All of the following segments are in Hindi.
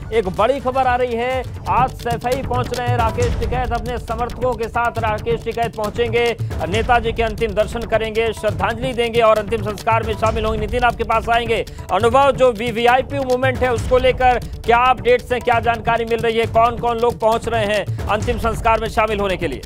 एक बड़ी खबर आ रही है। आज सैफई पहुंच रहे हैं राकेश टिकैत, अपने समर्थकों के साथ राकेश टिकैत पहुंचेंगे, नेताजी के अंतिम दर्शन करेंगे, श्रद्धांजलि देंगे और अंतिम संस्कार में शामिल होंगे। नितिन आपके पास आएंगे। अनुभव, जो वीवीआईपी मूवमेंट है उसको लेकर क्या अपडेट्स हैं, क्या जानकारी मिल रही है, कौन कौन लोग पहुंच रहे हैं अंतिम संस्कार में शामिल होने के लिए?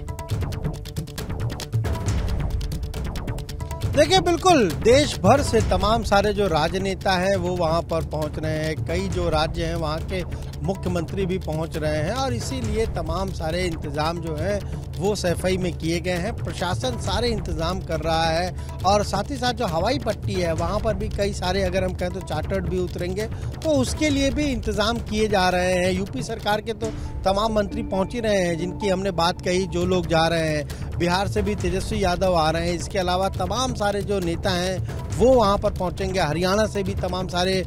देखिए, बिल्कुल देश भर से तमाम सारे जो राजनेता हैं वो वहाँ पर पहुँच रहे हैं। कई जो राज्य हैं वहाँ के मुख्यमंत्री भी पहुँच रहे हैं और इसीलिए तमाम सारे इंतजाम जो हैं वो सैफई में किए गए हैं। प्रशासन सारे इंतजाम कर रहा है और साथ ही साथ जो हवाई पट्टी है वहाँ पर भी कई सारे, अगर हम कहें तो चार्टर्ड भी उतरेंगे, तो उसके लिए भी इंतजाम किए जा रहे हैं। यूपी सरकार के तो तमाम मंत्री पहुँच ही रहे हैं जिनकी हमने बात कही, जो लोग जा रहे हैं। बिहार से भी तेजस्वी यादव आ रहे हैं। इसके अलावा तमाम सारे जो नेता हैं वो वहाँ पर पहुँचेंगे। हरियाणा से भी तमाम सारे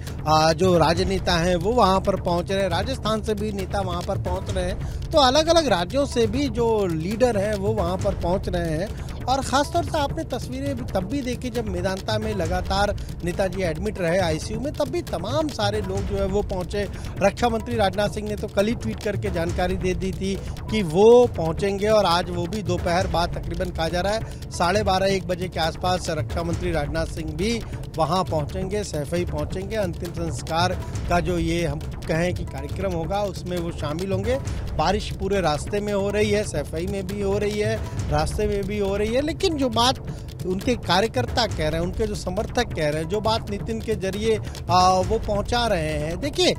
जो राजनेता हैं वो वहाँ पर पहुँच रहे हैं। राजस्थान से भी नेता वहाँ पर पहुँच रहे हैं। तो अलग अलग राज्यों से भी जो लीडर हैं वो वहाँ पर पहुँच रहे हैं। और ख़ासतौर से आपने तस्वीरें तब भी देखी जब मेदांता में लगातार नेताजी एडमिट रहे आईसीयू में, तब भी तमाम सारे लोग जो है वो पहुँचे। रक्षा मंत्री राजनाथ सिंह ने तो कल ही ट्वीट करके जानकारी दे दी थी कि वो पहुँचेंगे और आज वो भी दोपहर बाद तकरीबन कहा जा रहा है 12:30-1 बजे के आसपास रक्षा मंत्री राजनाथ सिंह भी वहाँ पहुँचेंगे, सैफई पहुँचेंगे। अंतिम संस्कार का जो ये हम कहें कि कार्यक्रम होगा उसमें वो शामिल होंगे। बारिश पूरे रास्ते में हो रही है, सैफई में भी हो रही है, रास्ते में भी हो रही है, लेकिन जो बात उनके कार्यकर्ता कह रहे हैं, उनके जो समर्थक कह रहे हैं, जो बात नितिन के जरिए वो पहुंचा रहे हैं, देखिए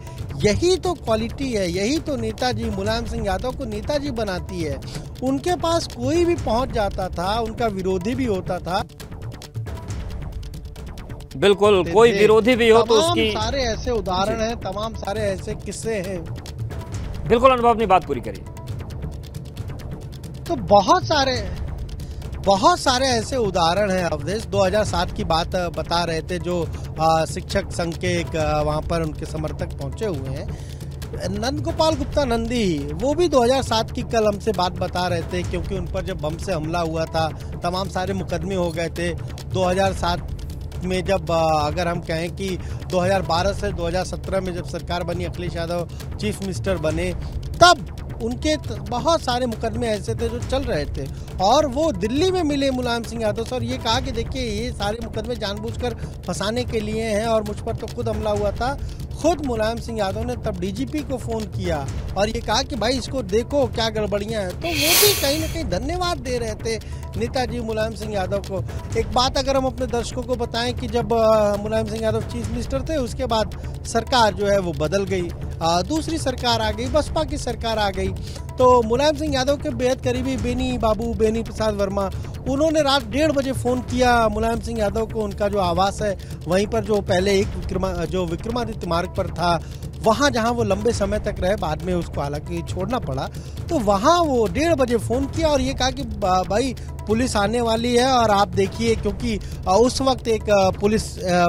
यही तो क्वालिटी है, यही तो नेताजी मुलायम सिंह यादव को नेताजी बनाती है। उनके पास कोई भी पहुंच जाता था, उनका विरोधी भी होता था। बिल्कुल, कोई विरोधी भी हो तो उसकी सारे ऐसे उदाहरण हैं, तमाम सारे ऐसे किस्से हैं। बिल्कुल, अनुभव अपनी बात पूरी करिए। तो बहुत सारे ऐसे उदाहरण हैं अवधेश। 2007 की बात बता रहे थे, जो शिक्षक संघ के एक वहाँ पर उनके समर्थक पहुँचे हुए हैं, नंद गोपाल गुप्ता नंदी, वो भी 2007 की कल हमसे बात बता रहे थे, क्योंकि उन पर जब बम से हमला हुआ था तमाम सारे मुकदमे हो गए थे। 2007 में जब अगर हम कहें कि 2012 से 2017 में जब सरकार बनी, अखिलेश यादव चीफ मिनिस्टर बने, तब उनके बहुत सारे मुकदमे ऐसे थे जो चल रहे थे और वो दिल्ली में मिले मुलायम सिंह यादव से और ये कहा कि देखिए ये सारे मुकदमे जानबूझकर फंसाने के लिए हैं और मुझ पर तो खुद हमला हुआ था। खुद मुलायम सिंह यादव ने तब डीजीपी को फ़ोन किया और ये कहा कि भाई इसको देखो क्या गड़बड़ियाँ हैं। तो वो भी कहीं ना कहीं धन्यवाद दे रहे थे नेताजी मुलायम सिंह यादव को। एक बात अगर हम अपने दर्शकों को बताएं कि जब मुलायम सिंह यादव चीफ मिनिस्टर थे, उसके बाद सरकार जो है वो बदल गई, दूसरी सरकार आ गई, बसपा की सरकार आ गई। तो मुलायम सिंह यादव के बेहद करीबी बेनी प्रसाद वर्मा, उन्होंने रात 1:30 बजे फ़ोन किया मुलायम सिंह यादव को। उनका जो आवास है वहीं पर, जो पहले एक विक्रमादित्य मार्ग पर था, वहाँ जहाँ वो लंबे समय तक रहे, बाद में उसको हालांकि छोड़ना पड़ा, तो वहाँ वो 1:30 बजे फ़ोन किया और ये कहा कि भाई पुलिस आने वाली है और आप देखिए, क्योंकि उस वक्त एक पुलिस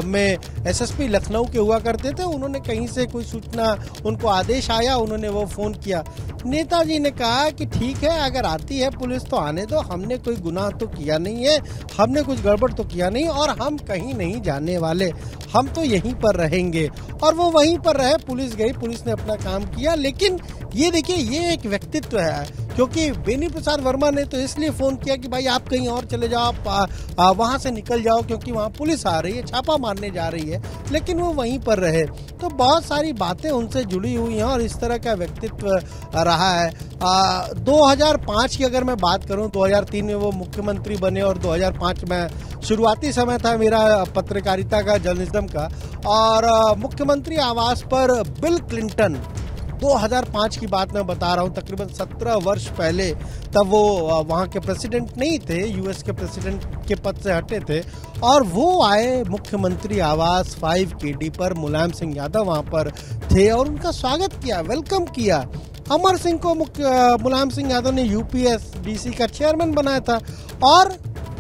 में एसएसपी लखनऊ के हुआ करते थे, उन्होंने कहीं से कोई सूचना, उनको आदेश आया, उन्होंने वो फ़ोन किया। नेताजी ने कहा कि ठीक है, अगर आती है पुलिस तो आने दो, हमने कोई गुनाह तो किया नहीं है, हमने कुछ गड़बड़ तो किया नहीं और हम कहीं नहीं जाने वाले, हम तो यहीं पर रहेंगे। और वो वहीं पर रहे, पुलिस गई, पुलिस ने अपना काम किया। लेकिन ये देखिए, ये एक व्यक्तित्व है, क्योंकि बेनी प्रसाद वर्मा ने तो इसलिए फ़ोन किया कि भाई आप कहीं और चले जाओ, आप वहाँ से निकल जाओ, क्योंकि वहाँ पुलिस आ रही है, छापा मारने जा रही है, लेकिन वो वहीं पर रहे। तो बहुत सारी बातें उनसे जुड़ी हुई हैं और इस तरह का व्यक्तित्व रहा है। 2005 की अगर मैं बात करूं, 2003 में वो मुख्यमंत्री बने और 2005 में शुरुआती समय था मेरा पत्रकारिता का, जर्नलिज्म का, और मुख्यमंत्री आवास पर बिल क्लिंटन, 2005 की बात मैं बता रहा हूँ, तकरीबन 17 वर्ष पहले, तब वो वहाँ के प्रेसिडेंट नहीं थे, यूएस के प्रेसिडेंट के पद से हटे थे, और वो आए मुख्यमंत्री आवास 5KD पर, मुलायम सिंह यादव वहाँ पर थे और उनका स्वागत किया, वेलकम किया। अमर सिंह को मुलायम सिंह यादव ने यूपीएसडीसी का चेयरमैन बनाया था और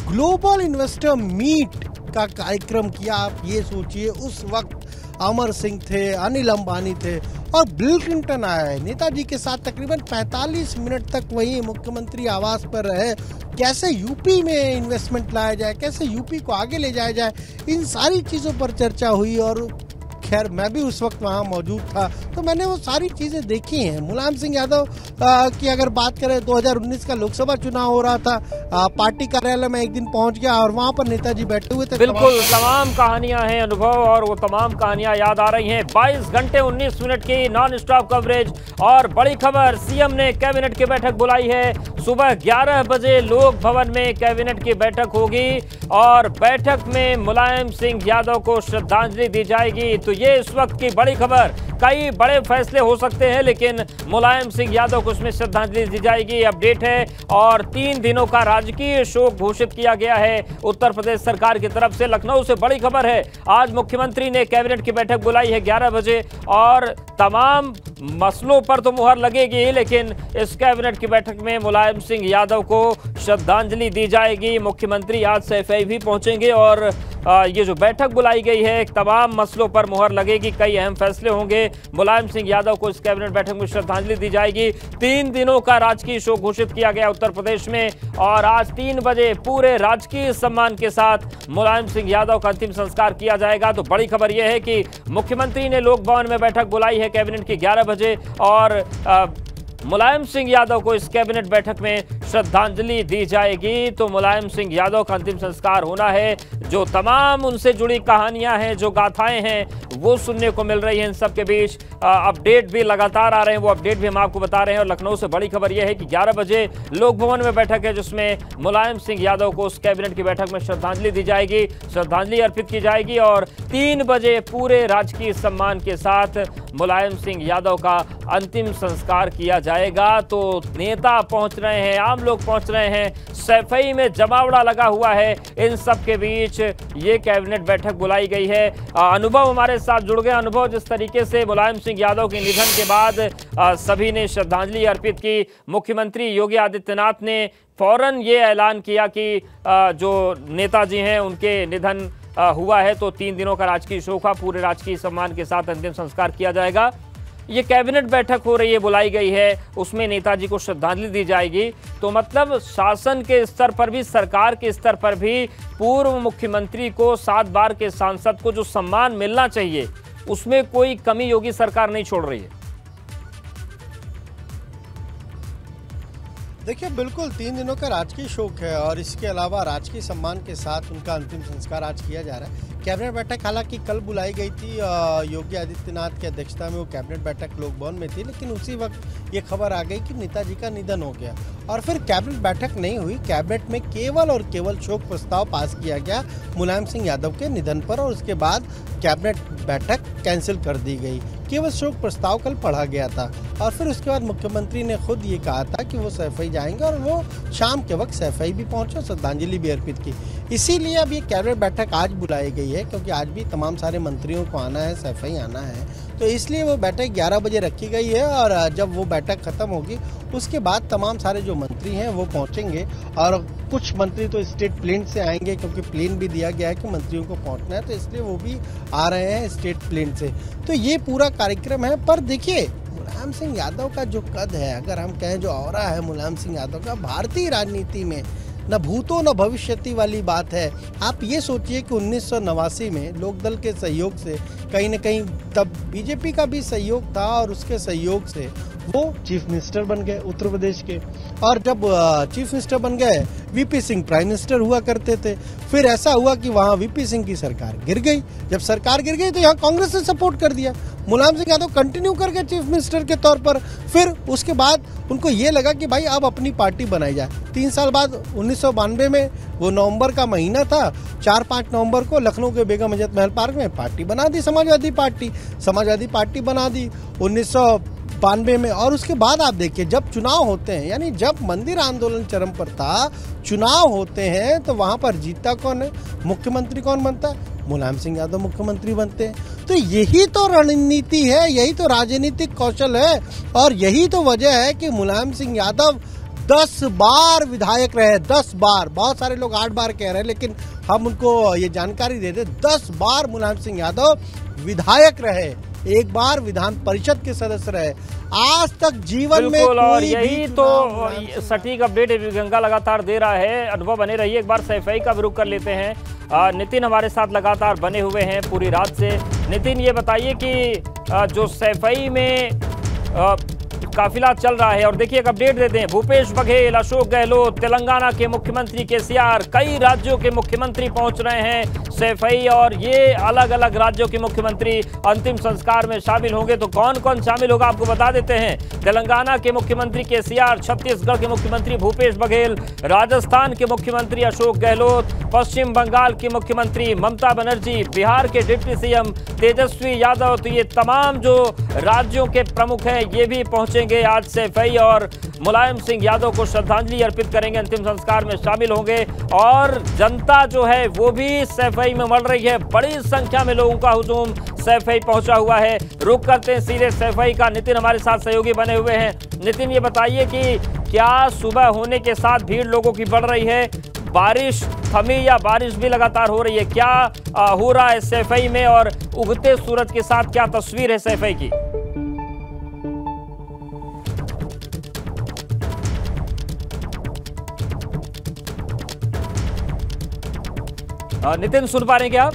ग्लोबल इन्वेस्टर मीट का कार्यक्रम किया। आप ये सोचिए, उस वक्त अमर सिंह थे, अनिल अंबानी थे और बिल क्लिंटन आए नेताजी के साथ, तकरीबन 45 मिनट तक वहीं मुख्यमंत्री आवास पर रहे। कैसे यूपी में इन्वेस्टमेंट लाया जाए, कैसे यूपी को आगे ले जाया जाए, इन सारी चीज़ों पर चर्चा हुई और खैर मैं भी उस वक्त वहाँ मौजूद था, तो मैंने वो सारी चीजें देखी हैं। मुलायम सिंह यादव की अगर बात करें, 2019 का लोकसभा चुनाव हो रहा था, पार्टी कार्यालय में एक दिन पहुंच गया और वहाँ पर नेताजी बैठे हुए थे। बिल्कुल तमाम कहानियां हैं, अनुभव, और वो तमाम कहानियां याद आ रही हैं। 22 घंटे 19 मिनट की नॉन स्टॉप कवरेज, और बड़ी खबर, सीएम ने कैबिनेट की बैठक बुलाई है। सुबह 11 बजे लोक भवन में कैबिनेट की बैठक होगी और बैठक में मुलायम सिंह यादव को श्रद्धांजलि दी जाएगी। तो ये इस वक्त की बड़ी खबर। कई बड़े फैसले हो सकते हैं, लेकिन मुलायम सिंह यादव को उसमें श्रद्धांजलि दी जाएगी, अपडेट है। और 3 दिनों का राजकीय शोक घोषित किया गया है उत्तर प्रदेश सरकार की तरफ से। लखनऊ से बड़ी खबर है, आज मुख्यमंत्री ने कैबिनेट की बैठक बुलाई है 11 बजे, और तमाम मसलों पर तो मुहर लगेगी, लेकिन इस कैबिनेट की बैठक में मुलायम सिंह यादव को श्रद्धांजलि दी जाएगी। मुख्यमंत्री आज सैफई भी पहुंचेंगे और ये जो बैठक बुलाई गई है, तमाम मसलों पर मुहर लगेगी, कई अहम फैसले होंगे। मुलायम सिंह यादव को इस कैबिनेट बैठक में श्रद्धांजलि दी जाएगी। 3 दिनों का राजकीय शोक घोषित किया गया उत्तर प्रदेश में, और आज 3 बजे पूरे राजकीय सम्मान के साथ मुलायम सिंह यादव का अंतिम संस्कार किया जाएगा। तो बड़ी खबर यह है कि मुख्यमंत्री ने लोक भवन में बैठक बुलाई है कैबिनेट की 11 बजे, और मुलायम सिंह यादव को इस कैबिनेट बैठक में श्रद्धांजलि दी जाएगी। तो मुलायम सिंह यादव का अंतिम संस्कार होना है। जो तमाम उनसे जुड़ी कहानियां हैं, जो गाथाएं हैं, वो सुनने को मिल रही हैं। इन सब के बीच अपडेट भी लगातार आ रहे हैं, वो अपडेट भी हम आपको बता रहे हैं। और लखनऊ से बड़ी खबर यह है कि 11 बजे लोक भवन में बैठक है, जिसमें मुलायम सिंह यादव को उस कैबिनेट की बैठक में श्रद्धांजलि दी जाएगी, श्रद्धांजलि अर्पित की जाएगी, और 3 बजे पूरे राजकीय सम्मान के साथ मुलायम सिंह यादव का अंतिम संस्कार किया जाएगा। तो नेता पहुंच रहे हैं, आम लोग पहुंच रहे हैं, सैफई में जमावड़ा लगा हुआ है। इन सब के बीच ये कैबिनेट बैठक बुलाई गई है। अनुभव हमारे साथ जुड़ गए। अनुभव, जिस तरीके से मुलायम सिंह यादव के निधन के बाद सभी ने श्रद्धांजलि अर्पित की, मुख्यमंत्री योगी आदित्यनाथ ने फौरन ये ऐलान किया कि जो नेताजी हैं उनके निधन हुआ है, तो 3 दिनों का राजकीय शोक का पूरे राजकीय सम्मान के साथ अंतिम संस्कार किया जाएगा। ये कैबिनेट बैठक हो रही है, बुलाई गई है, उसमें नेताजी को श्रद्धांजलि दी जाएगी। तो मतलब शासन के स्तर पर भी, सरकार के स्तर पर भी पूर्व मुख्यमंत्री को, 7 बार के सांसद को जो सम्मान मिलना चाहिए, उसमें कोई कमी योगी सरकार नहीं छोड़ रही है। देखिए, बिल्कुल 3 दिनों का राजकीय शोक है, और इसके अलावा राजकीय सम्मान के साथ उनका अंतिम संस्कार आज किया जा रहा है। कैबिनेट बैठक हालांकि कल बुलाई गई थी, योगी आदित्यनाथ की अध्यक्षता में वो कैबिनेट बैठक लोक भवन में थी, लेकिन उसी वक्त ये खबर आ गई कि नेताजी का निधन हो गया, और फिर कैबिनेट बैठक नहीं हुई। कैबिनेट में केवल और केवल शोक प्रस्ताव पास किया गया मुलायम सिंह यादव के निधन पर, और उसके बाद कैबिनेट बैठक कैंसिल कर दी गई। केवल शोक प्रस्ताव कल पढ़ा गया था, और फिर उसके बाद मुख्यमंत्री ने खुद ये कहा था कि वो सैफई जाएंगे, और वो शाम के वक्त सैफई भी पहुंचे, श्रद्धांजलि भी अर्पित की। इसीलिए अब ये कैबिनेट बैठक आज बुलाई गई है, क्योंकि आज भी तमाम सारे मंत्रियों को आना है, सैफई आना है, तो इसलिए वो बैठक 11 बजे रखी गई है। और जब वो बैठक खत्म होगी, उसके बाद तमाम सारे जो मंत्री हैं वो पहुंचेंगे, और कुछ मंत्री तो स्टेट प्लेन से आएंगे, क्योंकि प्लेन भी दिया गया है कि मंत्रियों को पहुंचना है, तो इसलिए वो भी आ रहे हैं स्टेट प्लेन से। तो ये पूरा कार्यक्रम है। पर देखिए, मुलायम सिंह यादव का जो कद है, अगर हम कहें जो ऑरा है मुलायम सिंह यादव का, भारतीय राजनीति में न भूतो न भविष्यति वाली बात है। आप ये सोचिए कि 1989 में लोकदल के सहयोग से, कहीं न कहीं तब बीजेपी का भी सहयोग था, और उसके सहयोग से वो चीफ मिनिस्टर बन गए उत्तर प्रदेश के। और जब चीफ मिनिस्टर बन गए, वीपी सिंह प्राइम मिनिस्टर हुआ करते थे। फिर ऐसा हुआ कि वहाँ वीपी सिंह की सरकार गिर गई। जब सरकार गिर गई तो यहाँ कांग्रेस ने सपोर्ट कर दिया, मुलायम सिंह यादव कंटिन्यू करके चीफ मिनिस्टर के तौर पर। फिर उसके बाद उनको ये लगा कि भाई अब अपनी पार्टी बनाई जाए। 3 साल बाद 1992 में, वो नवंबर का महीना था, 4-5 नवंबर को लखनऊ के बेगम अजत महल पार्क में पार्टी बना दी, समाजवादी पार्टी बना दी 1992 में। और उसके बाद आप देखिए, जब चुनाव होते हैं, यानी जब मंदिर आंदोलन चरम पर था, चुनाव होते हैं, तो वहां पर जीतता कौन है, मुख्यमंत्री कौन बनता है, मुलायम सिंह यादव मुख्यमंत्री बनते हैं। तो यही तो रणनीति है, यही तो राजनीतिक कौशल है, और यही तो वजह है कि मुलायम सिंह यादव 10 बार विधायक रहे। 10 बार, बहुत सारे लोग 8 बार कह रहे हैं, लेकिन हम उनको ये जानकारी दे दें, 10 बार मुलायम सिंह यादव विधायक रहे, 1 बार विधान परिषद के सदस्य रहे। आज तक जीवन में कोई और यही तो सटीक अपडेट गंगा लगातार दे रहा है। अनुभव बने रहिए। एक बार सैफई का भी रुख कर लेते हैं। नितिन हमारे साथ लगातार बने हुए हैं पूरी रात से। नितिन, ये बताइए कि जो सैफई में काफिला चल रहा है, और देखिए एक अपडेट देते हैं, भूपेश बघेल, अशोक गहलोत, तेलंगाना के मुख्यमंत्री केसीआर, कई राज्यों के मुख्यमंत्री पहुंच रहे हैं सैफई, और ये अलग अलग राज्यों के मुख्यमंत्री अंतिम संस्कार में शामिल होंगे। तो कौन कौन शामिल होगा आपको बता देते हैं। तेलंगाना के मुख्यमंत्री केसीआर, छत्तीसगढ़ के मुख्यमंत्री भूपेश बघेल, राजस्थान के मुख्यमंत्री अशोक गहलोत, पश्चिम बंगाल की मुख्यमंत्री ममता बनर्जी, बिहार के डिप्टी सीएम तेजस्वी यादव। तो ये तमाम जो राज्यों के प्रमुख हैं ये भी पहुंचेंगे आज सैफई, और मुलायम सिंह यादव को श्रद्धांजलि अर्पित करेंगे, अंतिम संस्कार में शामिल होंगे। और जनता जो है वो भी सैफई में मल रही है, बड़ी संख्या में लोगों का हुजूम सैफई पहुंचा हुआ है। रुक करते हैं सीधे सैफई का, नितिन हमारे साथ सहयोगी बने हुए हैं। नितिन, ये बताइए कि क्या सुबह होने के साथ भीड़ लोगों की बढ़ रही है, बारिश थमी या बारिश भी लगातार हो रही है, क्या हो रहा है सैफई में, और उगते सूरज के साथ क्या तस्वीर है सैफई की? नितिन, सुन पा रहे हैं क्या आप?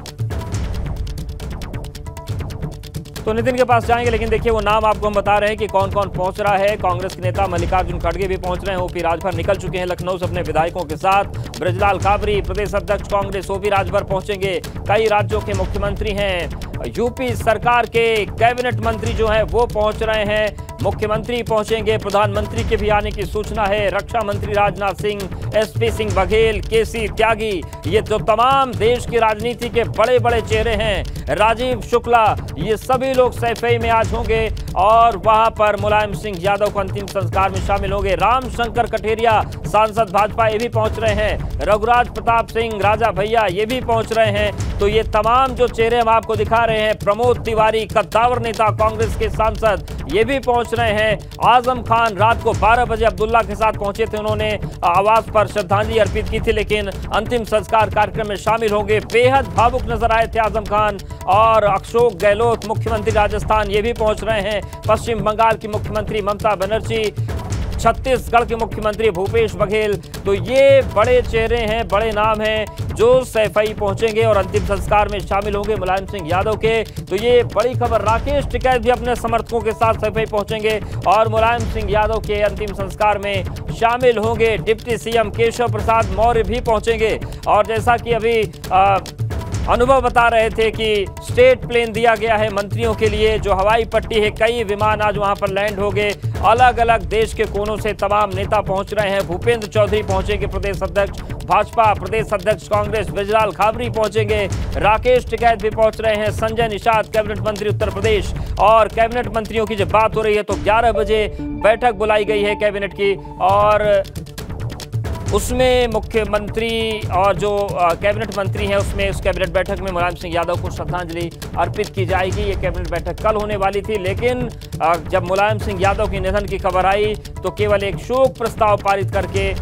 तो नितिन के पास जाएंगे, लेकिन देखिए वो नाम आपको हम बता रहे हैं कि कौन कौन पहुंच रहा है। कांग्रेस के नेता मल्लिकार्जुन खड़गे भी पहुंच रहे हैं, ओपी राजभर निकल चुके हैं लखनऊ से अपने विधायकों के साथ। ब्रजलाल काबरी, प्रदेश अध्यक्ष कांग्रेस, ओपी राजभर पहुंचेंगे। कई राज्यों के मुख्यमंत्री हैं, यूपी सरकार के कैबिनेट मंत्री जो हैं वो पहुंच रहे हैं, मुख्यमंत्री पहुंचेंगे, प्रधानमंत्री के भी आने की सूचना है। रक्षा मंत्री राजनाथ सिंह, एसपी सिंह बघेल, केसी त्यागी, ये जो तमाम देश की राजनीति के बड़े बड़े चेहरे हैं, राजीव शुक्ला, ये सभी लोग सैफई में आज होंगे और वहां पर मुलायम सिंह यादव को अंतिम संस्कार में शामिल होंगे। राम शंकर कठेरिया, सांसद भाजपा, ये भी पहुंच रहे हैं। रघुराज प्रताप सिंह, राजा भैया, ये भी पहुंच रहे हैं। तो ये तमाम जो चेहरे हम आपको दिखा रहे हैं, प्रमोद तिवारी, कद्दावर नेता कांग्रेस के सांसद, ये भी पहुंच रहे हैं। आजम खान रात को 12 बजे अब्दुल्ला के साथ पहुंचे थे, उन्होंने आवास पर श्रद्धांजलि अर्पित की थी, लेकिन अंतिम संस्कार कार्यक्रम में शामिल होंगे। बेहद भावुक नजर आए थे आजम खान। और अशोक गहलोत, मुख्यमंत्री राजस्थान, ये भी पहुंच रहे हैं। पश्चिम बंगाल की मुख्यमंत्री ममता बनर्जी, छत्तीसगढ़ के मुख्यमंत्री भूपेश बघेल, तो ये बड़े चेहरे हैं, बड़े नाम हैं जो सैफई पहुंचेंगे और अंतिम संस्कार में शामिल होंगे मुलायम सिंह यादव के। तो ये बड़ी खबर, राकेश टिकैत भी अपने समर्थकों के साथ सैफई पहुंचेंगे और मुलायम सिंह यादव के अंतिम संस्कार में शामिल होंगे। डिप्टी सीएम केशव प्रसाद मौर्य भी पहुंचेंगे। और जैसा कि अभी अनुभव बता रहे थे कि स्टेट प्लेन दिया गया है मंत्रियों के लिए, जो हवाई पट्टी है, कई विमान आज वहां पर लैंड हो गए। अलग अलग देश के कोनों से तमाम नेता पहुंच रहे हैं। भूपेंद्र चौधरी पहुंचेंगे, प्रदेश अध्यक्ष भाजपा, प्रदेश अध्यक्ष कांग्रेस ब्रजलाल काबरी पहुंचेंगे। राकेश टिकैत भी पहुंच रहे हैं। संजय निषाद, कैबिनेट मंत्री उत्तर प्रदेश। और कैबिनेट मंत्रियों की जब बात हो रही है तो 11 बजे बैठक बुलाई गई है कैबिनेट की, और उसमें मुख्यमंत्री और जो कैबिनेट मंत्री हैं उसमें उस कैबिनेट बैठक में मुलायम सिंह यादव को श्रद्धांजलि अर्पित की जाएगी। ये कैबिनेट बैठक कल होने वाली थी, लेकिन जब मुलायम सिंह यादव के निधन की खबर आई तो केवल एक शोक प्रस्ताव पारित करके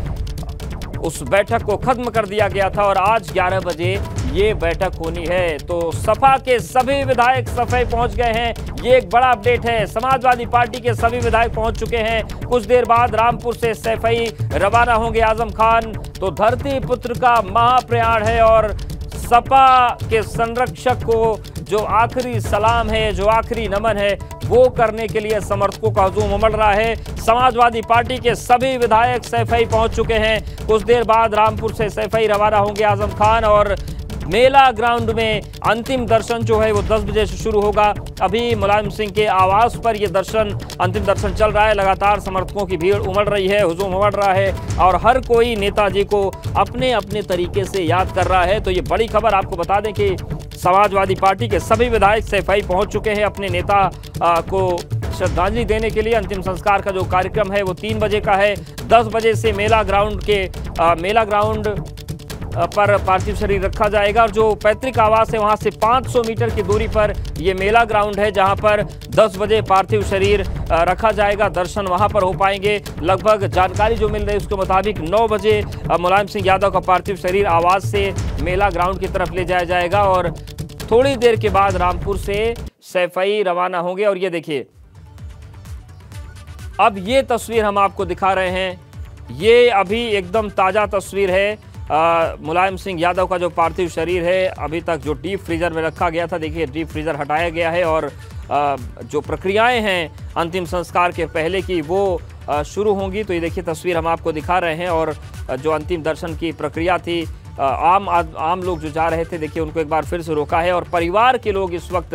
उस बैठक को खत्म कर दिया गया था और आज 11 बजे ये बैठक होनी है। तो सपा के सभी विधायक सफाई पहुंच गए हैं, ये एक बड़ा अपडेट है। समाजवादी पार्टी के सभी विधायक पहुंच चुके हैं। कुछ देर बाद रामपुर से सैफई रवाना होंगे आजम खान। तो धरती पुत्र का महाप्रयाण है और सपा के संरक्षक को जो आखिरी सलाम है, जो आखिरी नमन है, वो करने के लिए समर्थकों का हुजूम उमड़ रहा है। समाजवादी पार्टी के सभी विधायक सैफई पहुंच चुके हैं। कुछ देर बाद रामपुर से सैफई रवाना होंगे आजम खान और मेला ग्राउंड में अंतिम दर्शन जो है वो 10 बजे से शुरू होगा। अभी मुलायम सिंह के आवास पर ये दर्शन, अंतिम दर्शन चल रहा है। लगातार समर्थकों की भीड़ उमड़ रही है, हुजूम उमड़ रहा है और हर कोई नेताजी को अपने अपने तरीके से याद कर रहा है। तो ये बड़ी खबर, आपको बता दें कि समाजवादी पार्टी के सभी विधायक सैफई पहुंच चुके हैं अपने नेता को श्रद्धांजलि देने के लिए। अंतिम संस्कार का जो कार्यक्रम है वो 3 बजे का है। 10 बजे से मेला ग्राउंड पर पार्थिव शरीर रखा जाएगा और जो पैतृक आवास है वहां से 500 मीटर की दूरी पर ये मेला ग्राउंड है, जहां पर 10 बजे पार्थिव शरीर रखा जाएगा। दर्शन वहां पर हो पाएंगे। लगभग जानकारी जो मिल रही है उसके मुताबिक 9 बजे मुलायम सिंह यादव का पार्थिव शरीर आवास से मेला ग्राउंड की तरफ ले जाया जाएगा और थोड़ी देर के बाद रामपुर से सैफई रवाना होंगे। और ये देखिए, अब ये तस्वीर हम आपको दिखा रहे हैं, ये अभी एकदम ताज़ा तस्वीर है। मुलायम सिंह यादव का जो पार्थिव शरीर है अभी तक जो डीप फ्रीजर में रखा गया था, देखिए डीप फ्रीजर हटाया गया है और जो प्रक्रियाएं हैं अंतिम संस्कार के पहले की वो शुरू होंगी। तो ये देखिए तस्वीर हम आपको दिखा रहे हैं और जो अंतिम दर्शन की प्रक्रिया थी, आम लोग जो जा रहे थे, देखिए उनको एक बार फिर से रोका है और परिवार के लोग इस वक्त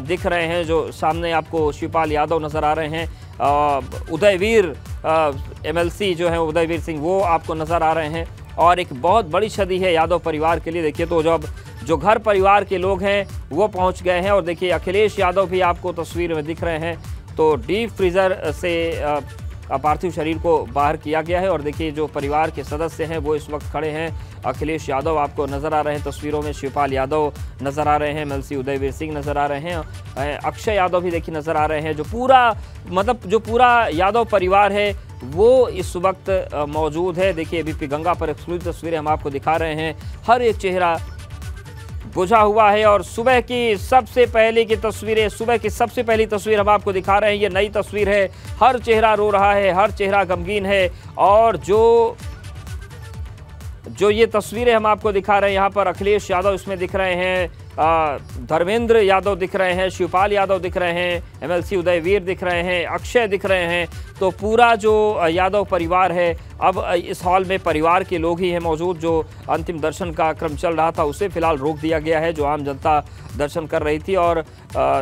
दिख रहे हैं। जो सामने आपको शिवपाल यादव नज़र आ रहे हैं, उदयवीर MLC जो है उदयवीर सिंह वो आपको नज़र आ रहे हैं और एक बहुत बड़ी क्षति है यादव परिवार के लिए। देखिए तो जब जो घर परिवार के लोग हैं वो पहुंच गए हैं और देखिए अखिलेश यादव भी आपको तस्वीर में दिख रहे हैं। तो डीप फ्रीजर से पार्थिव शरीर को बाहर किया गया है और देखिए जो परिवार के सदस्य हैं वो इस वक्त खड़े हैं। अखिलेश यादव आपको नज़र आ रहे हैं तस्वीरों में, शिवपाल यादव नज़र आ रहे हैं, MLC उदयवीर सिंह नज़र आ रहे हैं, अक्षय यादव भी देखिए नज़र आ रहे हैं। जो पूरा यादव परिवार है वो इस वक्त मौजूद है। देखिए ABP गंगा पर एक्सक्लूसिव तस्वीरें हम आपको दिखा रहे हैं, हर एक चेहरा बुझा हुआ है और सुबह की सबसे पहले की तस्वीरें, सुबह की सबसे पहली तस्वीर हम आपको दिखा रहे हैं। ये नई तस्वीर है, हर चेहरा रो रहा है, हर चेहरा गमगीन है और जो ये तस्वीरें हम आपको दिखा रहे हैं, यहाँ पर अखिलेश यादव इसमें दिख रहे हैं, धर्मेंद्र यादव दिख रहे हैं, शिवपाल यादव दिख रहे हैं, MLC उदयवीर दिख रहे हैं, अक्षय दिख रहे हैं। तो पूरा जो यादव परिवार है, अब इस हॉल में परिवार के लोग ही हैं मौजूद। जो अंतिम दर्शन का क्रम चल रहा था उसे फिलहाल रोक दिया गया है, जो आम जनता दर्शन कर रही थी और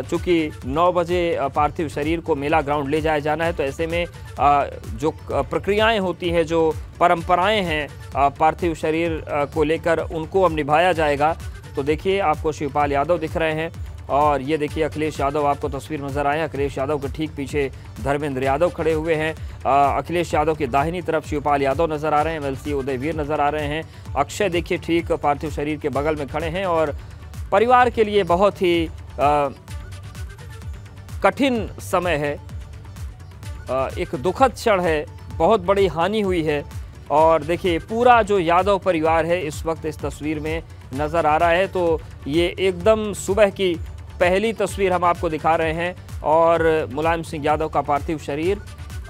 चूँकि 9 बजे पार्थिव शरीर को मेला ग्राउंड ले जाया जाना है, तो ऐसे में जो प्रक्रियाएं होती हैं, जो परंपराएं हैं पार्थिव शरीर को लेकर, उनको अब निभाया जाएगा। तो देखिए आपको शिवपाल यादव दिख रहे हैं और ये देखिए अखिलेश यादव आपको तस्वीर नज़र आए हैं। अखिलेश यादव के ठीक पीछे धर्मेंद्र यादव खड़े हुए हैं। अखिलेश यादव की दाहिनी तरफ शिवपाल यादव नज़र आ रहे हैं, MLC उदयवीर नज़र आ रहे हैं। अक्षय देखिए ठीक पार्थिव शरीर के बगल में खड़े हैं और परिवार के लिए बहुत ही कठिन समय है, एक दुखद क्षण है, बहुत बड़ी हानि हुई है और देखिए पूरा जो यादव परिवार है इस वक्त इस तस्वीर में नज़र आ रहा है। तो ये एकदम सुबह की पहली तस्वीर हम आपको दिखा रहे हैं और मुलायम सिंह यादव का पार्थिव शरीर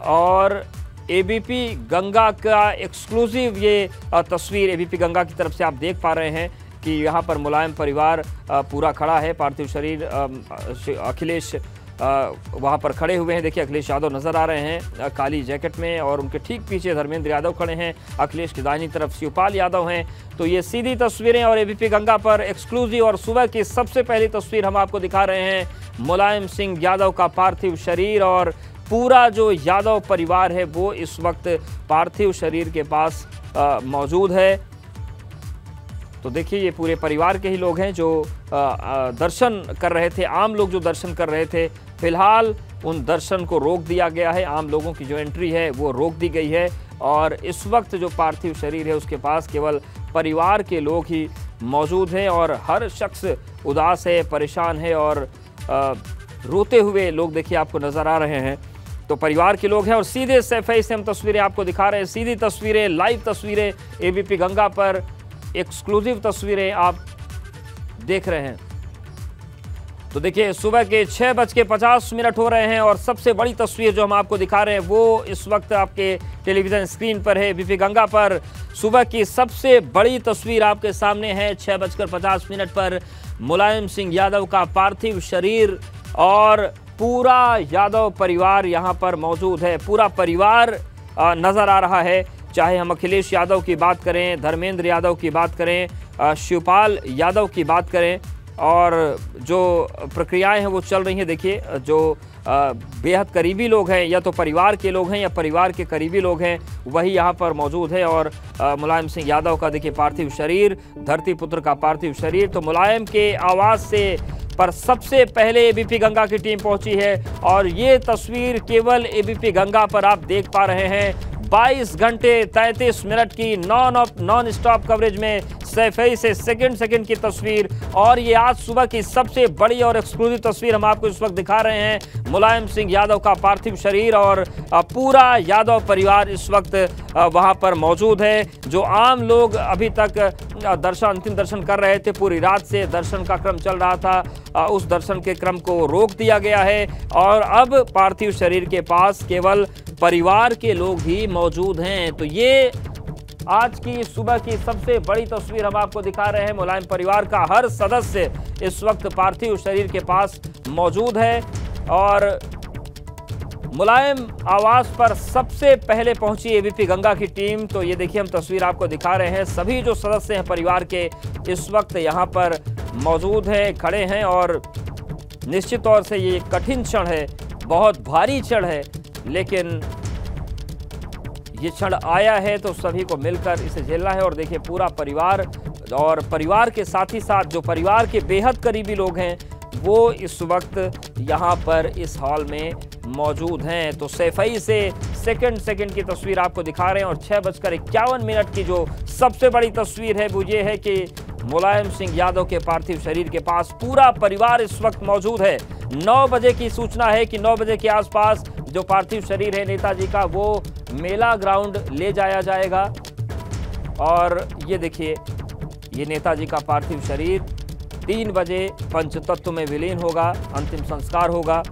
और ABP गंगा का एक्सक्लूसिव ये तस्वीर ABP गंगा की तरफ से आप देख पा रहे हैं कि यहाँ पर मुलायम परिवार पूरा खड़ा है। पार्थिव शरीर अखिलेश वहाँ पर खड़े हुए हैं। देखिए अखिलेश यादव नज़र आ रहे हैं काली जैकेट में और उनके ठीक पीछे धर्मेंद्र यादव खड़े हैं। अखिलेश की दाहिनी तरफ शिवपाल यादव हैं। तो ये सीधी तस्वीरें और ABP गंगा पर एक्सक्लूसिव और सुबह की सबसे पहली तस्वीर हम आपको दिखा रहे हैं, मुलायम सिंह यादव का पार्थिव शरीर और पूरा जो यादव परिवार है वो इस वक्त पार्थिव शरीर के पास मौजूद है। तो देखिए ये पूरे परिवार के ही लोग हैं जो दर्शन कर रहे थे, आम लोग जो दर्शन कर रहे थे। फिलहाल उन दर्शन को रोक दिया गया है, आम लोगों की जो एंट्री है वो रोक दी गई है और इस वक्त जो पार्थिव शरीर है उसके पास केवल परिवार के लोग ही मौजूद हैं और हर शख्स उदास है, परेशान है और रोते हुए लोग देखिए आपको नज़र आ रहे हैं। तो परिवार के लोग हैं और सीधे सैफई से हम तस्वीरें आपको दिखा रहे हैं, सीधी तस्वीरें, लाइव तस्वीरें ABP गंगा पर एक्सक्लूसिव तस्वीरें आप देख रहे हैं। तो देखिए सुबह के 6:50 हो रहे हैं और सबसे बड़ी तस्वीर जो हम आपको दिखा रहे हैं वो इस वक्त आपके टेलीविज़न स्क्रीन पर है। ABP गंगा पर सुबह की सबसे बड़ी तस्वीर आपके सामने है। 6:50 पर मुलायम सिंह यादव का पार्थिव शरीर और पूरा यादव परिवार यहाँ पर मौजूद है। पूरा परिवार नज़र आ रहा है, चाहे हम अखिलेश यादव की बात करें, धर्मेंद्र यादव की बात करें, शिवपाल यादव की बात करें और जो प्रक्रियाएं हैं वो चल रही हैं। देखिए जो बेहद करीबी लोग हैं, या तो परिवार के लोग हैं या परिवार के करीबी लोग हैं, वही यहाँ पर मौजूद है और मुलायम सिंह यादव का देखिए पार्थिव शरीर, धरती पुत्र का पार्थिव शरीर। तो मुलायम के आवाज़ से पर सबसे पहले ABP गंगा की टीम पहुंची है और ये तस्वीर केवल ABP गंगा पर आप देख पा रहे हैं। 22 घंटे 33 मिनट की नॉन स्टॉप कवरेज में सैफई से सेकंड की तस्वीर और ये आज सुबह की सबसे बड़ी और एक्सक्लूसिव तस्वीर हम आपको इस वक्त दिखा रहे हैं। मुलायम सिंह यादव का पार्थिव शरीर और पूरा यादव परिवार इस वक्त वहां पर मौजूद है। जो आम लोग अभी तक अंतिम दर्शन कर रहे थे, पूरी रात से दर्शन का क्रम चल रहा था, उस दर्शन के क्रम को रोक दिया गया है और अब पार्थिव शरीर के पास केवल परिवार के लोग ही मौजूद हैं। तो ये आज की सुबह की सबसे बड़ी तस्वीर हम आपको दिखा रहे हैं। मुलायम परिवार का हर सदस्य इस वक्त पार्थिव शरीर के पास मौजूद है और मुलायम आवास पर सबसे पहले पहुंची एबीपी गंगा की टीम। तो ये देखिए हम तस्वीर आपको दिखा रहे हैं। सभी जो सदस्य हैं परिवार के इस वक्त यहां पर मौजूद हैं, खड़े हैं और निश्चित तौर से ये कठिन क्षण है, बहुत भारी क्षण है, लेकिन ये क्षण आया है तो सभी को मिलकर इसे झेलना है। और देखिए पूरा परिवार और परिवार के साथ ही साथ जो परिवार के बेहद करीबी लोग हैं वो इस वक्त यहाँ पर इस हॉल में मौजूद हैं। तो सैफई से सेकंड की तस्वीर आपको दिखा रहे हैं और 6:51 की जो सबसे बड़ी तस्वीर है वो ये है कि मुलायम सिंह यादव के पार्थिव शरीर के पास पूरा परिवार इस वक्त मौजूद है। 9 बजे की सूचना है कि 9 बजे के आसपास जो पार्थिव शरीर है नेताजी का वो मेला ग्राउंड ले जाया जाएगा। और ये देखिए ये नेताजी का पार्थिव शरीर 3 बजे पंचतत्व में विलीन होगा, अंतिम संस्कार होगा।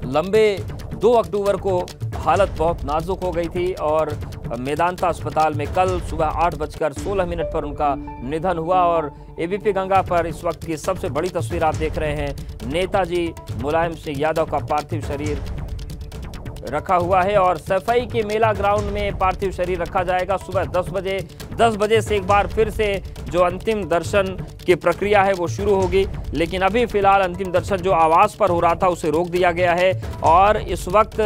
लंबे 2 अक्टूबर को हालत बहुत नाजुक हो गई थी और मेदांता अस्पताल में कल सुबह 8:16 पर उनका निधन हुआ। और एबीपी गंगा पर इस वक्त की सबसे बड़ी तस्वीर आप देख रहे हैं, नेताजी मुलायम सिंह यादव का पार्थिव शरीर रखा हुआ है और सफाई के मेला ग्राउंड में पार्थिव शरीर रखा जाएगा सुबह 10 बजे। 10 बजे से एक बार फिर से जो अंतिम दर्शन की प्रक्रिया है वो शुरू होगी, लेकिन अभी फिलहाल अंतिम दर्शन जो आवास पर हो रहा था उसे रोक दिया गया है। और इस वक्त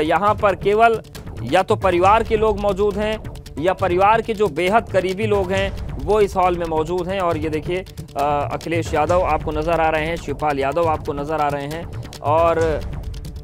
यहाँ पर केवल या तो परिवार के लोग मौजूद हैं या परिवार के जो बेहद करीबी लोग हैं वो इस हॉल में मौजूद हैं। और ये देखिए अखिलेश यादव आपको नज़र आ रहे हैं, शिवपाल यादव आपको नज़र आ रहे हैं और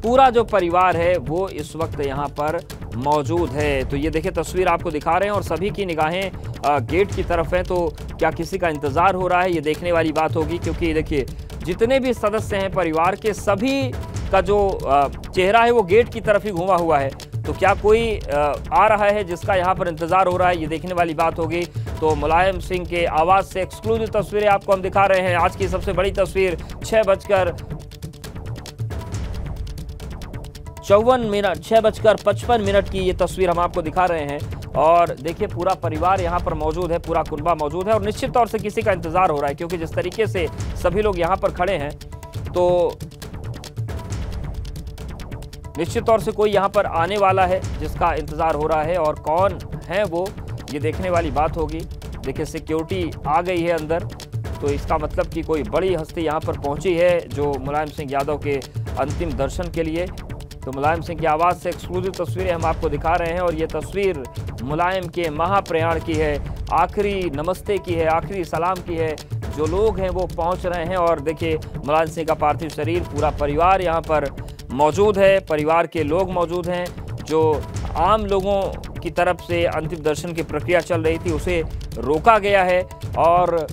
पूरा जो परिवार है वो इस वक्त यहाँ पर मौजूद है। तो ये देखिए तस्वीर आपको दिखा रहे हैं और सभी की निगाहें गेट की तरफ हैं। तो क्या किसी का इंतज़ार हो रहा है, ये देखने वाली बात होगी, क्योंकि देखिए जितने भी सदस्य हैं परिवार के सभी का जो चेहरा है वो गेट की तरफ ही घुमा हुआ है। तो क्या कोई आ रहा है जिसका यहाँ पर इंतज़ार हो रहा है, ये देखने वाली बात होगी। तो मुलायम सिंह के आवास से एक्सक्लूसिव तस्वीरें आपको हम दिखा रहे हैं। आज की सबसे बड़ी तस्वीर 6:55 की ये तस्वीर हम आपको दिखा रहे हैं। और देखिए पूरा परिवार यहाँ पर मौजूद है, पूरा कुनबा मौजूद है और निश्चित तौर से किसी का इंतजार हो रहा है, क्योंकि जिस तरीके से सभी लोग यहाँ पर खड़े हैं तो निश्चित तौर से कोई यहाँ पर आने वाला है जिसका इंतजार हो रहा है। और कौन है वो, ये देखने वाली बात होगी। देखिए सिक्योरिटी आ गई है अंदर, तो इसका मतलब कि कोई बड़ी हस्ती यहाँ पर पहुंची है जो मुलायम सिंह यादव के अंतिम दर्शन के लिए। तो मुलायम सिंह की आवाज़ से एक्सक्लूसिव तस्वीरें हम आपको दिखा रहे हैं और ये तस्वीर मुलायम के महाप्रयाण की है, आखिरी नमस्ते की है, आखिरी सलाम की है। जो लोग हैं वो पहुंच रहे हैं और देखिए मुलायम सिंह का पार्थिव शरीर, पूरा परिवार यहाँ पर मौजूद है, परिवार के लोग मौजूद हैं। जो आम लोगों की तरफ से अंतिम दर्शन की प्रक्रिया चल रही थी उसे रोका गया है और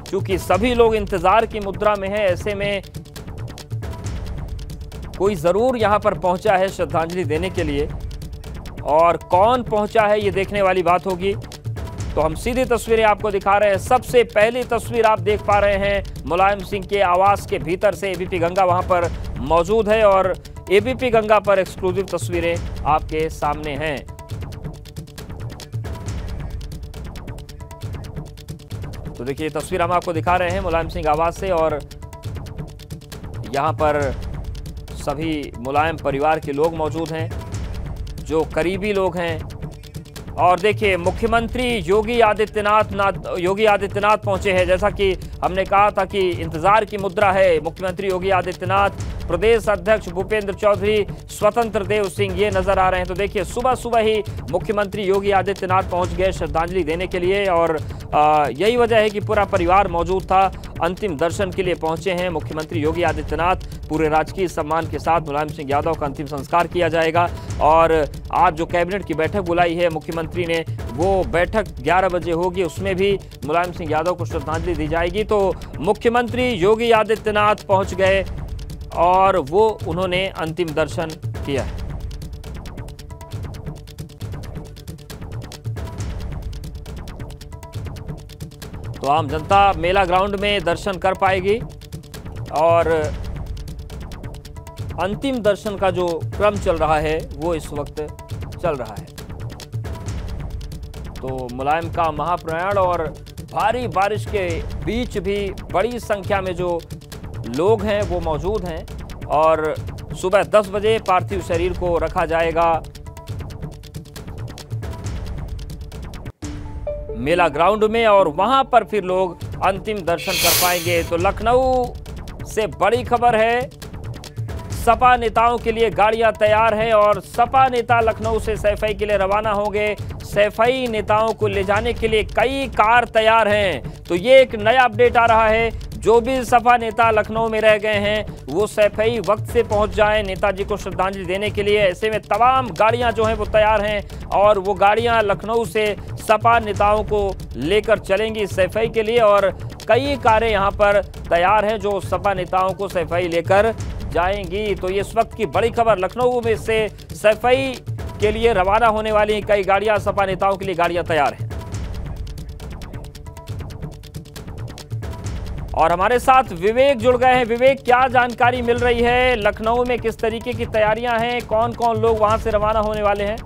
चूँकि सभी लोग इंतज़ार की मुद्रा में है, ऐसे में कोई ज़रूर यहाँ पर पहुँचा है श्रद्धांजलि देने के लिए। और कौन पहुँचा है ये देखने वाली बात होगी। तो हम सीधी तस्वीरें आपको दिखा रहे हैं। सबसे पहली तस्वीर आप देख पा रहे हैं मुलायम सिंह के आवास के भीतर से एबीपी गंगा वहाँ पर मौजूद है और एबीपी गंगा पर एक्सक्लूसिव तस्वीरें आपके सामने हैं। तो देखिए तस्वीर हम आपको दिखा रहे हैं मुलायम सिंह आवास से और यहाँ पर सभी मुलायम परिवार के लोग मौजूद हैं, जो करीबी लोग हैं। और देखिए मुख्यमंत्री योगी आदित्यनाथ पहुंचे हैं। जैसा कि हमने कहा था कि इंतजार की मुद्रा है। मुख्यमंत्री योगी आदित्यनाथ, प्रदेश अध्यक्ष भूपेंद्र चौधरी, स्वतंत्र देव सिंह ये नजर आ रहे हैं। तो देखिए सुबह सुबह ही मुख्यमंत्री योगी आदित्यनाथ पहुंच गए श्रद्धांजलि देने के लिए और यही वजह है कि पूरा परिवार मौजूद था। अंतिम दर्शन के लिए पहुंचे हैं मुख्यमंत्री योगी आदित्यनाथ। पूरे राजकीय सम्मान के साथ मुलायम सिंह यादव का अंतिम संस्कार किया जाएगा। और आज जो कैबिनेट की बैठक बुलाई है मुख्यमंत्री ने, वो बैठक 11 बजे होगी, उसमें भी मुलायम सिंह यादव को श्रद्धांजलि दी जाएगी। तो मुख्यमंत्री योगी आदित्यनाथ पहुंच गए और वो उन्होंने अंतिम दर्शन किया है। तो आम जनता मेला ग्राउंड में दर्शन कर पाएगी और अंतिम दर्शन का जो क्रम चल रहा है वो इस वक्त चल रहा है। तो मुलायम का महाप्रयाण और भारी बारिश के बीच भी बड़ी संख्या में जो लोग हैं वो मौजूद हैं और सुबह 10 बजे पार्थिव शरीर को रखा जाएगा मेला ग्राउंड में और वहां पर फिर लोग अंतिम दर्शन कर पाएंगे। तो लखनऊ से बड़ी खबर है, सपा नेताओं के लिए गाड़ियां तैयार हैं और सपा नेता लखनऊ से सैफई के लिए रवाना होंगे। सैफई नेताओं को ले जाने के लिए कई कार तैयार हैं। तो ये एक नया अपडेट आ रहा है, जो भी सपा नेता लखनऊ में रह गए हैं वो सैफई वक्त से पहुंच जाएं नेताजी को श्रद्धांजलि देने के लिए। ऐसे में तमाम गाड़ियां जो हैं वो तैयार हैं और वो गाड़ियां लखनऊ से सपा नेताओं को लेकर चलेंगी सैफई के लिए और कई कारें यहां पर तैयार हैं जो सपा नेताओं को सैफई लेकर जाएंगी। तो ये इस वक्त की बड़ी खबर, लखनऊ में से सैफई के लिए रवाना होने वाली कई गाड़ियां, सपा नेताओं के लिए गाड़ियां तैयार हैं। और हमारे साथ विवेक जुड़ गए हैं। विवेक, क्या जानकारी मिल रही है, लखनऊ में किस तरीके की तैयारियां हैं, कौन कौन लोग वहां से रवाना होने वाले हैं?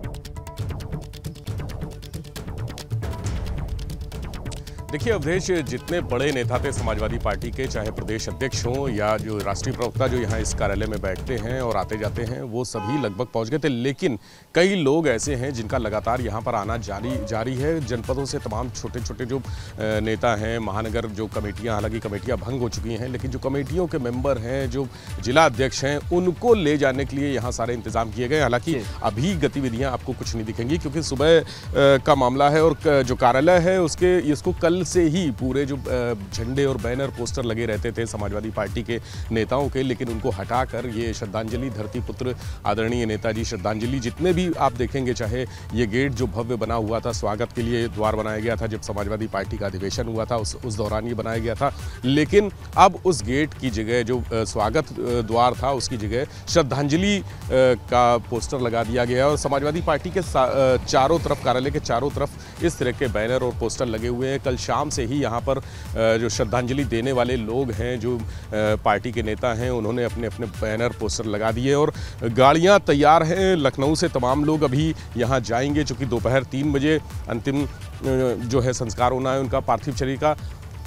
देखिए अवधेश, जितने बड़े नेता थे समाजवादी पार्टी के, चाहे प्रदेश अध्यक्ष हों या जो राष्ट्रीय प्रवक्ता जो यहाँ इस कार्यालय में बैठते हैं और आते जाते हैं, वो सभी लगभग पहुँच गए थे। लेकिन कई लोग ऐसे हैं जिनका लगातार यहाँ पर आना जारी है। जनपदों से तमाम छोटे छोटे जो नेता हैं, महानगर जो कमेटियाँ, हालांकि कमेटियाँ भंग हो चुकी हैं, लेकिन जो कमेटियों के मेंबर हैं, जो जिला अध्यक्ष हैं, उनको ले जाने के लिए यहाँ सारे इंतजाम किए गए। हालांकि अभी गतिविधियाँ आपको कुछ नहीं दिखेंगी क्योंकि सुबह का मामला है और जो कार्यालय है उसके इसको कल से ही पूरे जो झंडे और बैनर पोस्टर लगे रहते थे समाजवादी पार्टी के नेताओं के, लेकिन उनको हटाकर ये श्रद्धांजलि, धरती पुत्र आदरणीय नेताजी श्रद्धांजलि, जितने भी आप देखेंगे, चाहे ये गेट जो भव्य बना हुआ था, स्वागत के लिए द्वार बनाया गया था जब समाजवादी पार्टी का अधिवेशन हुआ था, उस दौरान ये बनाया गया था। लेकिन अब उस गेट की जगह जो स्वागत द्वार था उसकी जगह श्रद्धांजलि का पोस्टर लगा दिया गया और समाजवादी पार्टी के चारों तरफ, कार्यालय के चारों तरफ इस तरह के बैनर और पोस्टर लगे हुए हैं। कल शाम से ही यहाँ पर जो श्रद्धांजलि देने वाले लोग हैं, जो पार्टी के नेता हैं, उन्होंने अपने अपने बैनर पोस्टर लगा दिए और गाड़ियाँ तैयार हैं। लखनऊ से तमाम लोग अभी यहाँ जाएंगे, चूँकि दोपहर 3 बजे अंतिम जो है संस्कार होना है उनका पार्थिव शरीर का।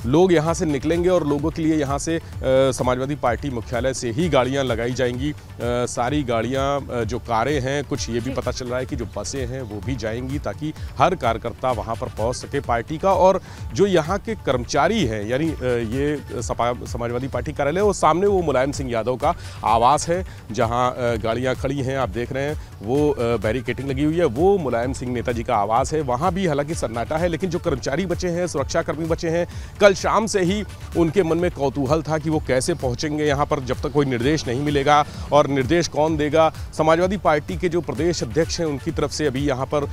लोग यहाँ से निकलेंगे और लोगों के लिए यहाँ से समाजवादी पार्टी मुख्यालय से ही गाड़ियाँ लगाई जाएंगी। सारी गाड़ियाँ, जो कारें हैं, कुछ ये भी पता चल रहा है कि जो बसें हैं वो भी जाएंगी ताकि हर कार्यकर्ता वहाँ पर पहुँच सके पार्टी का। और जो यहाँ के कर्मचारी हैं, यानी ये समाजवादी पार्टी कार्यालय, वो सामने वो मुलायम सिंह यादव का आवास है जहाँ गाड़ियाँ खड़ी हैं, आप देख रहे हैं वो बैरिकेटिंग लगी हुई है, वो मुलायम सिंह नेताजी का आवास है। वहाँ भी हालांकि सन्नाटा है, लेकिन जो कर्मचारी बचे हैं, सुरक्षाकर्मी बचे हैं, कल शाम से ही उनके मन में कौतूहल था कि वो कैसे पहुंचेंगे यहाँ पर जब तक कोई निर्देश नहीं मिलेगा। और निर्देश कौन देगा? समाजवादी पार्टी के जो प्रदेश अध्यक्ष हैं उनकी तरफ से अभी यहाँ पर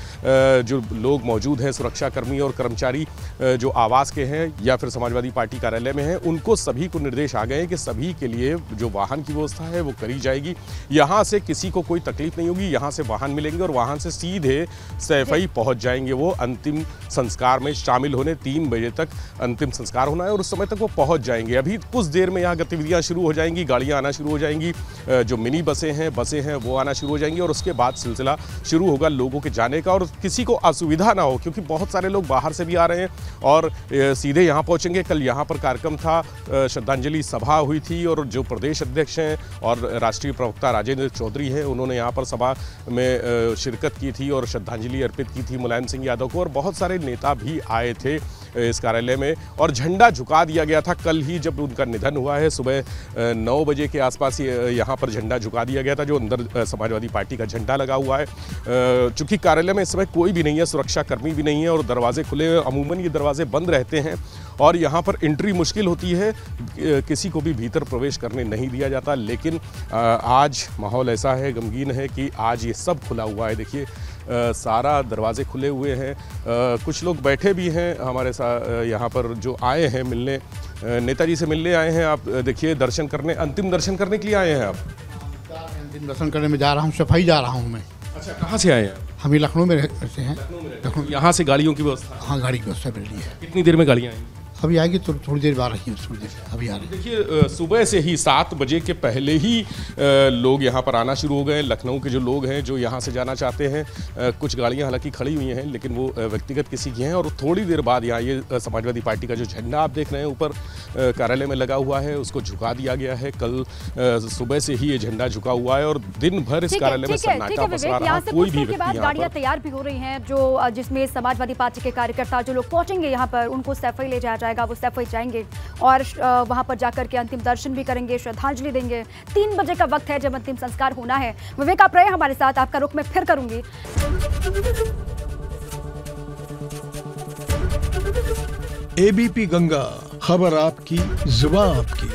जो लोग मौजूद हैं, सुरक्षाकर्मी और कर्मचारी जो आवास के हैं या फिर समाजवादी पार्टी कार्यालय में हैं, उनको सभी को निर्देश आ गए हैं कि सभी के लिए जो वाहन की व्यवस्था है वो करी जाएगी। यहाँ से किसी को कोई तकलीफ नहीं होगी, यहाँ से वाहन मिलेंगे और वाहन से सीधे सैफई पहुँच जाएंगे वो अंतिम संस्कार में शामिल होने। 3 बजे तक अंतिम संस्कार होना है और उस समय तक वो पहुंच जाएंगे। अभी कुछ देर में यहाँ गतिविधियां शुरू हो जाएंगी, गाड़ियां आना शुरू हो जाएंगी, जो मिनी बसें हैं वो आना शुरू हो जाएंगी और उसके बाद सिलसिला शुरू होगा लोगों के जाने का। और किसी को असुविधा ना हो, क्योंकि बहुत सारे लोग बाहर से भी आ रहे हैं और सीधे यहाँ पहुँचेंगे। कल यहाँ पर कार्यक्रम था, श्रद्धांजलि सभा हुई थी और जो प्रदेश अध्यक्ष हैं और राष्ट्रीय प्रवक्ता राजेंद्र चौधरी हैं, उन्होंने यहाँ पर सभा में शिरकत की थी और श्रद्धांजलि अर्पित की थी मुलायम सिंह यादव को। और बहुत सारे नेता भी आए थे इस कार्यालय में और झंडा झुका दिया गया था। कल ही जब उनका निधन हुआ है, सुबह 9 बजे के आसपास यहाँ पर झंडा झुका दिया गया था, जो अंदर समाजवादी पार्टी का झंडा लगा हुआ है। चूँकि कार्यालय में इस समय कोई भी नहीं है, सुरक्षाकर्मी भी नहीं है और दरवाजे खुले, अमूमन ये दरवाजे बंद रहते हैं और यहाँ पर एंट्री मुश्किल होती है, किसी को भी भीतर प्रवेश करने नहीं दिया जाता। लेकिन आज माहौल ऐसा है, गमगीन है कि आज ये सब खुला हुआ है। देखिए सारा दरवाजे खुले हुए हैं, कुछ लोग बैठे भी हैं हमारे साथ यहाँ पर जो आए हैं मिलने, नेताजी से मिलने आए हैं। आप देखिए दर्शन करने, अंतिम दर्शन करने के लिए आए हैं आप? अंतिम दर्शन करने में जा रहा हूँ, सफाई जा रहा हूँ मैं। अच्छा, कहाँ से आए हैं? हम लखनऊ में रहते हैं। लखनऊ यहाँ से गाड़ियों की व्यवस्था? हाँ, गाड़ी की व्यवस्था मिल रही है। कितनी देर में गाड़ियाँ आएंगी? अभी आएगी तो थोड़ी देर बाद रही है, थोड़ी देर अभी आ रही है। देखिए सुबह से ही 7 बजे के पहले ही लोग यहाँ पर आना शुरू हो गए। लखनऊ के जो लोग हैं जो यहाँ से जाना चाहते हैं, कुछ गाड़ियाँ हालांकि खड़ी हुई हैं लेकिन वो व्यक्तिगत किसी की हैं, और थोड़ी देर बाद यहाँ ये समाजवादी पार्टी का जो झंडा आप देख रहे हैं ऊपर कार्यालय में लगा हुआ है उसको झुका दिया गया है। कल सुबह से ही ये झंडा झुका हुआ है और दिन भर इस कार्यालय में सन्नाटा पसरा रहा। कोई भी व्यक्ति गाड़ियां तैयार भी हो रही हैं जो जिसमें समाजवादी पार्टी के कार्यकर्ता जो लोग पहुंचेंगे यहाँ पर उनको सैफई ले जाया जाएगा, वो सैफई जाएंगे और वहां पर जाकर के अंतिम दर्शन भी करेंगे, श्रद्धांजलि देंगे। 3 बजे का वक्त है जब अंतिम संस्कार होना है। विवेक आप रहे हमारे साथ, आपका रुख मैं फिर करूंगी। एबीपी गंगा, खबर आपकी, जुबान आपकी।